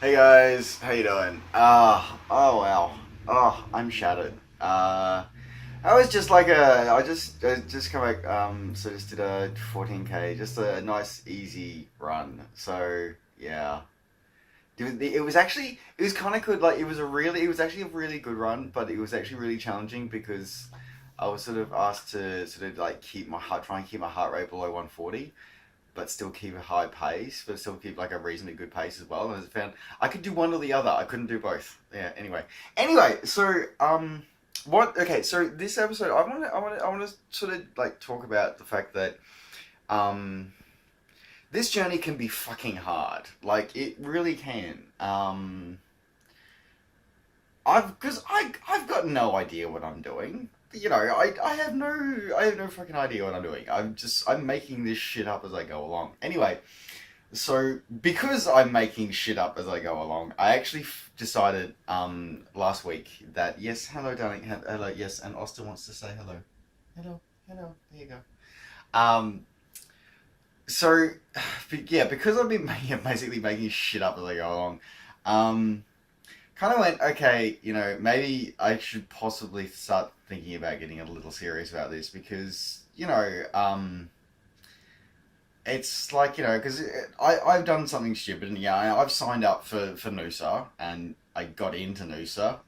Hey guys, how you doing? Oh wow. I'm shattered. I was just like I just come back, so just did a 14K, just a nice easy run. So yeah, it was kind of good. Like it was actually a really good run, but it was actually really challenging because I was sort of asked to sort of like try and keep my heart rate below 140, but still keep a high pace, but still keep like a reasonably good pace as well. And I found I could do one or the other. I couldn't do both. Yeah. Anyway. So what? Okay. So this episode, I want to sort of like talk about the fact that um, this journey can be fucking hard. Like it really can. I've got no idea what I'm doing. I have no fucking idea what I'm doing. I'm making this shit up as I go along. Anyway, so because I'm making shit up as I go along, I actually decided last week that yes, hello darling, hello, yes, and Austin wants to say hello. Hello, hello. There you go. Um so yeah, because I've been basically making shit up as I go along. Um Kind of went, okay, maybe I should possibly start thinking about getting a little serious about this because, it's like, because I've done something stupid and yeah, I've signed up for Noosa and I got into Noosa.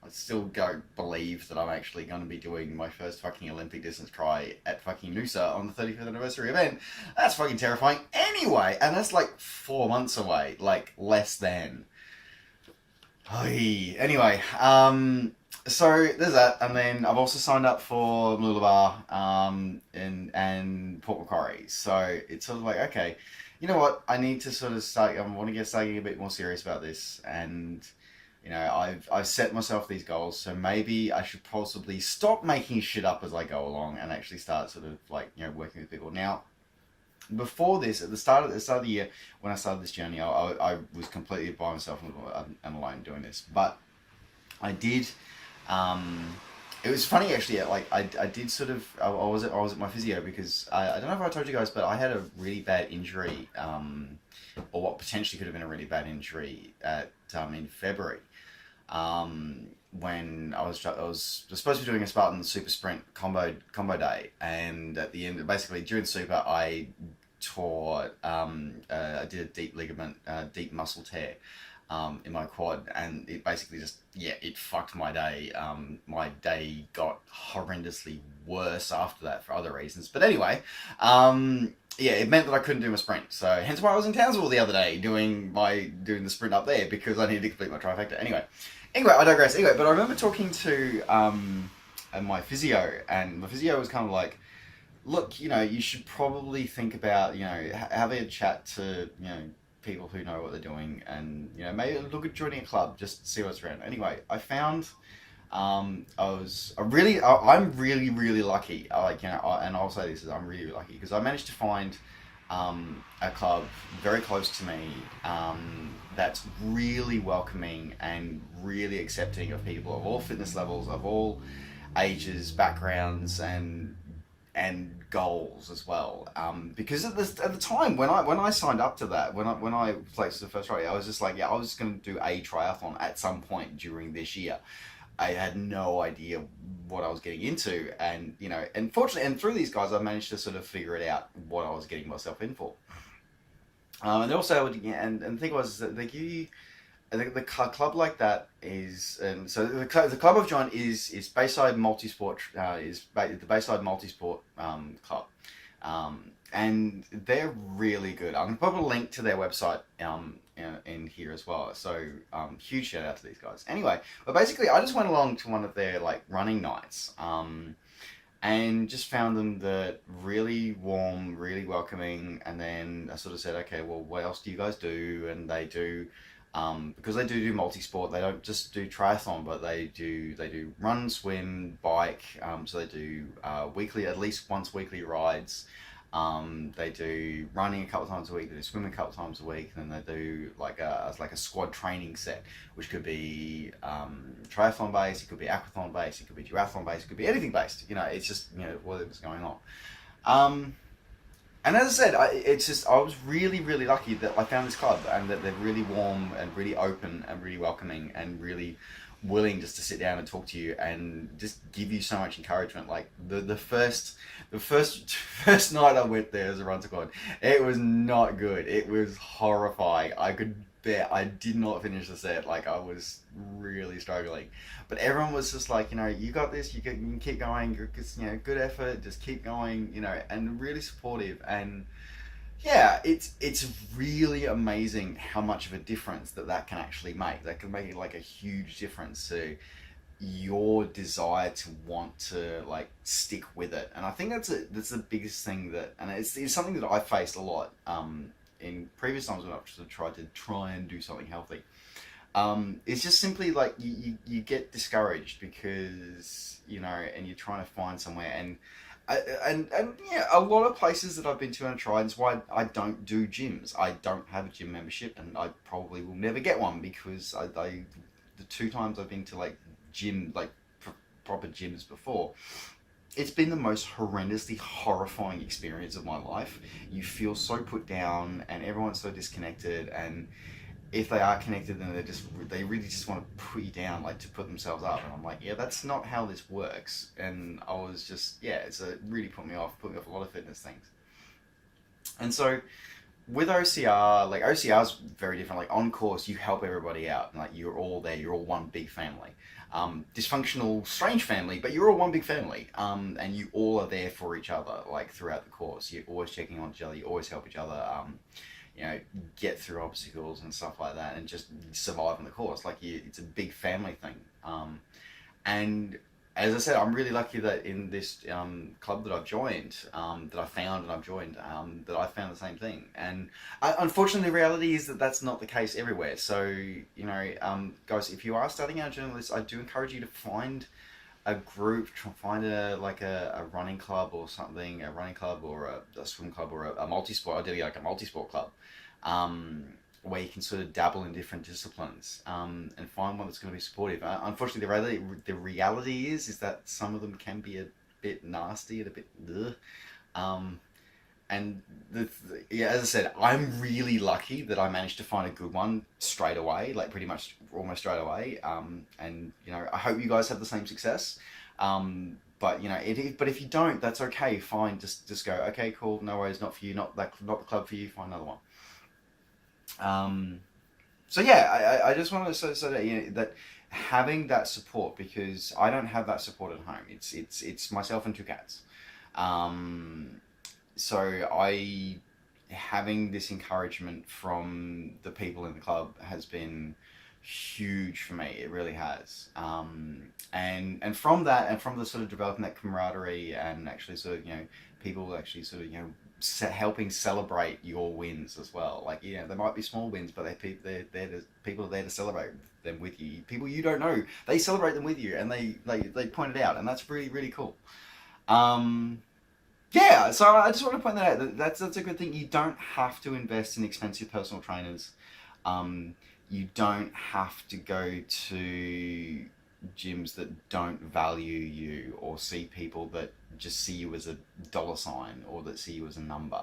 I still don't believe that I'm actually going to be doing my first fucking Olympic distance try at fucking Noosa on the 35th anniversary event. That's fucking terrifying. Anyway, and that's like 4 months away, like less than. Anyway, so there's that, and then I've also signed up for Mooloolaba, and Port Macquarie. So it's sort of like, okay, you know what? I need to sort of start. I want to get starting a bit more serious about this, and I've set myself these goals. So maybe I should possibly stop making shit up as I go along and actually start sort of like working with people now. Before this, at the start of the year, when I started this journey, I was completely by myself and alone doing this. But I did. Um, it was funny actually. Like I did sort of. I was at my physio because I don't know if I told you guys, but I had a really bad injury, or what potentially could have been a really bad injury at in February. When I was supposed to be doing a Spartan Super Sprint combo day, and at the end, basically during Super, I did a deep ligament, deep muscle tear in my quad, and it basically just it fucked my day. My day got horrendously worse after that for other reasons. But anyway, it meant that I couldn't do my sprint. So hence why I was in Townsville the other day doing the sprint up there because I needed to complete my trifecta. Anyway, I digress. Anyway, but I remember talking to my physio, and my physio was kind of like, look, you should probably think about, having a chat to, people who know what they're doing, and maybe look at joining a club, just see what's around. Anyway, I found, I'm really really lucky. And I'll say this is I'm really lucky because I managed to find a club very close to me that's really welcoming and really accepting of people of all fitness levels, of all ages, backgrounds, and goals as well. Because at the time when I signed up to that, when I placed the first try, I was just like, yeah, I was just going to do a triathlon at some point during this year. I had no idea what I was getting into, and and fortunately, and through these guys, I managed to sort of figure it out what I was getting myself in for. And they also, and the thing was that they give you, I think the club like that is, and so the club I've joined is Bayside Multisport, the Bayside Multisport club, and they're really good. I'm gonna put a link to their website in here as well. So huge shout out to these guys. Anyway, but basically, I just went along to one of their like running nights. And just found them that really warm, really welcoming. And then I sort of said, okay, well, what else do you guys do? And they do, because they do multi-sport. They don't just do triathlon, but they do run, swim, bike. So they do weekly, at least once weekly rides. They do running a couple of times a week. They do swimming a couple of times a week, and then they do like a squad training set, which could be triathlon based, it could be aquathlon based, it could be duathlon based, it could be anything based. It's just whatever's going on. Um, And as I said, it's just I was really, really lucky that I found this club and that they're really warm and really open and really welcoming and really willing just to sit down and talk to you and just give you so much encouragement. Like the first night I went there as a run squad, it was not good. It was horrifying. I could bet I did not finish the set. Like I was really struggling, but everyone was just like, you got this. You can keep going. Good effort. Just keep going. And really supportive. And yeah, it's really amazing how much of a difference that can actually make. That can make like a huge difference to your desire to want to like stick with it. And I think that's the biggest thing and it's something that I faced a lot in previous times when I've sort of tried to try and do something healthy. It's just simply like you get discouraged because and you're trying to find somewhere and yeah, a lot of places that I've been to and tried. It's why I don't do gyms. I don't have a gym membership, and I probably will never get one because the two times I've been to like gym, like proper gyms before, it's been the most horrendously horrifying experience of my life. You feel so put down, and everyone's so disconnected, and if they are connected, then they really just want to put you down, like to put themselves up. And I'm like, yeah, that's not how this works. And I was just, yeah, it really put me off a lot of fitness things. And so with OCR, like OCR is very different. Like on course, you help everybody out, and like you're all there. You're all one big family. Dysfunctional, strange family, but you're all one big family. And you all are there for each other, like throughout the course. You're always checking on each other. You always help each other. Get through obstacles and stuff like that, and just survive on the course. Like it's a big family thing. And as I said, I'm really lucky that in this club that I've joined, that I found and I've joined, that I found the same thing. And unfortunately, the reality is that that's not the case everywhere. So guys, if you are starting out journalists, I do encourage you to find a group, find a running club or something, a running club or a swim club or a multi-sport, ideally like a multi-sport club, where you can sort of dabble in different disciplines, and find one that's going to be supportive. Unfortunately, the reality is that some of them can be a bit nasty and a bit ugh. And yeah, as I said, I'm really lucky that I managed to find a good one straight away, like pretty much almost straight away. And I hope you guys have the same success. But but if you don't, that's okay. Fine, just go. Okay, cool. No worries. Not for you. Not the club for you. Find another one. So yeah, I just wanted to say that that having that support, because I don't have that support at home. It's myself and two cats. Um, so having this encouragement from the people in the club has been huge for me. It really has. And from that, and from the sort of developing that camaraderie, and actually sort of people actually sort of helping celebrate your wins as well. Like they might be small wins, but people are there to celebrate them with you. People you don't know, they celebrate them with you, and they point it out, and that's really, really cool. Yeah, so I just want to point that out. That's a good thing. You don't have to invest in expensive personal trainers. You don't have to go to gyms that don't value you, or see people that just see you as a dollar sign, or that see you as a number.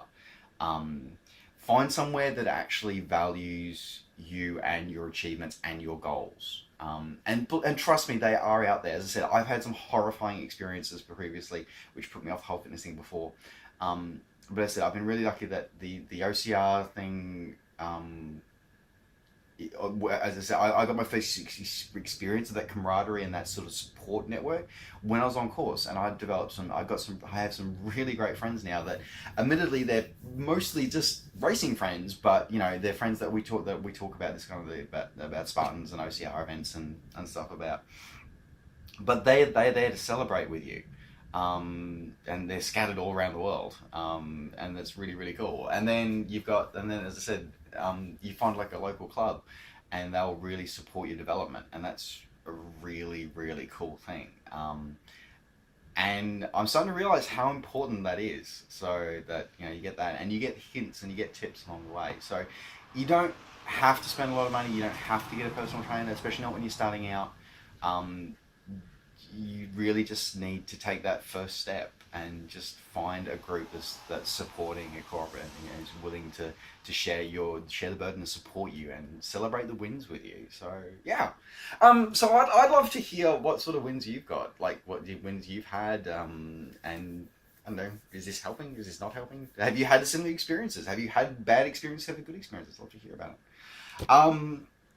Find somewhere that actually values you and your achievements and your goals. And trust me, they are out there. As I said, I've had some horrifying experiences previously, which put me off the whole fitness thing before. But as I said, I've been really lucky that the OCR thing. As I said, I got my first experience of that camaraderie and that sort of support network when I was on course, and I have some really great friends now that, admittedly, they're mostly just racing friends, but they're friends that we talk about this kind of about Spartans and OCR events and stuff about. But they're there to celebrate with you. And they're scattered all around the world, and that's really, really cool. And then as I said, you find like a local club, and they'll really support your development, and that's a really, really cool thing. And I'm starting to realize how important that is. So that you get that, and you get hints and you get tips along the way. So you don't have to spend a lot of money. You don't have to get a personal trainer, especially not when you're starting out. You really just need to take that first step, and just find a group that's supporting and cooperating and is willing to share the burden and support you and celebrate the wins with you. So yeah, so I'd love to hear what sort of wins you've got, like what wins you've had, and I don't know, is this helping? Is this not helping? Have you had similar experiences? Have you had bad experiences? Have you good experiences? I'd love to hear about it.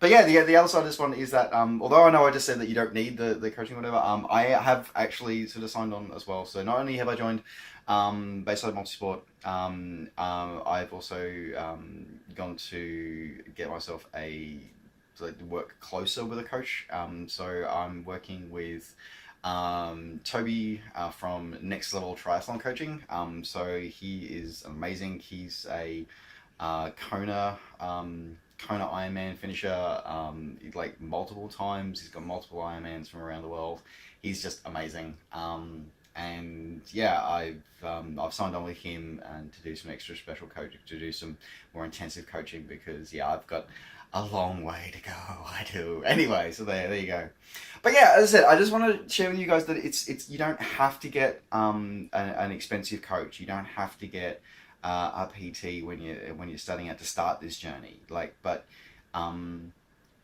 But yeah, the other side of this one is that although I know I just said that you don't need the coaching or whatever, I have actually sort of signed on as well. So not only have I joined Bayside Multisport, I've also gone to get myself to work closer with a coach. So I'm working with Toby from Next Level Triathlon Coaching. So he is amazing. He's a Kona Ironman finisher, like multiple times. He's got multiple Ironmans from around the world. He's just amazing. And yeah, I've signed on with him and to do some extra special coaching, to do some more intensive coaching because yeah, I've got a long way to go. I do. Anyway, so there you go. But yeah, as I said, I just want to share with you guys that it's you don't have to get an expensive coach. You don't have to get a PT when you're starting out to start this journey. But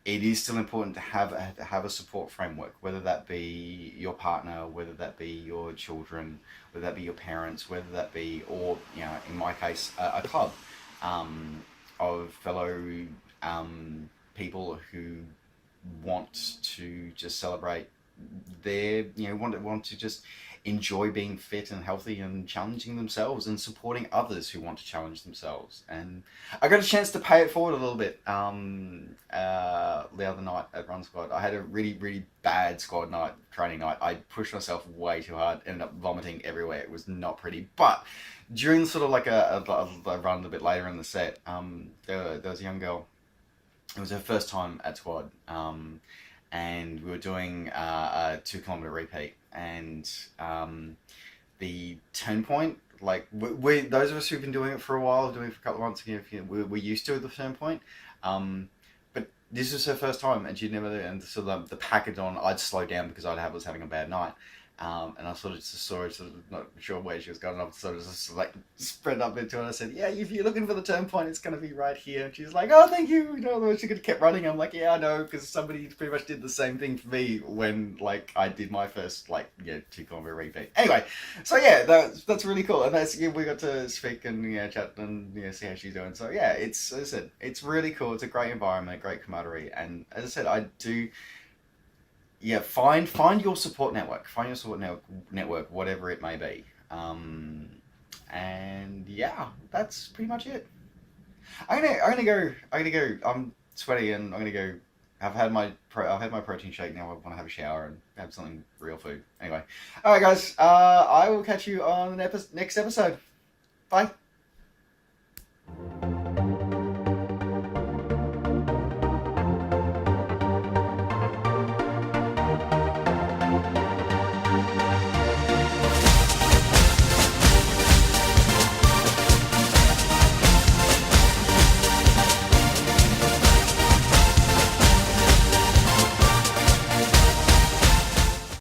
it is still important to have a support framework, whether that be your partner, whether that be your children, whether that be your parents, whether that be, or in my case, a club of fellow people who want to just celebrate want to just enjoy being fit and healthy and challenging themselves and supporting others who want to challenge themselves. And I got a chance to pay it forward a little bit the other night at Run Squad. I had a really, really bad squad night, training night. I pushed myself way too hard, ended up vomiting everywhere. It was not pretty. But during sort of like a run a bit later in the set, there was a young girl. It was her first time at squad. And we were doing a 2 kilometer repeat, and the turn point, like we those of us who've been doing it for a while, doing it for a couple of months, we're used to the turn point. But this was her first time, and she'd never. And so the package on, I'd slow down because was having a bad night. And I sort of just saw her, sort of not sure where she was going. I sort of just like spread up into it. And I said, "Yeah, if you're looking for the turn point, it's going to be right here." And she's like, "Oh, thank you." She could have kept running. I'm like, "Yeah, I know," because somebody pretty much did the same thing for me when I did my first 2 kilometer repeat. Anyway, so yeah, that's really cool, and we got to speak and chat and see how she's doing. So yeah, as I said, it's really cool. It's a great environment, great camaraderie, and as I said, I do. Yeah, find your support network. Find your support network, whatever it may be. And yeah, that's pretty much it. I'm gonna go. I'm sweaty, and I'm gonna go. I've had my protein shake. Now I want to have a shower and have something real food. Anyway, all right, guys. I will catch you on the next episode. Bye.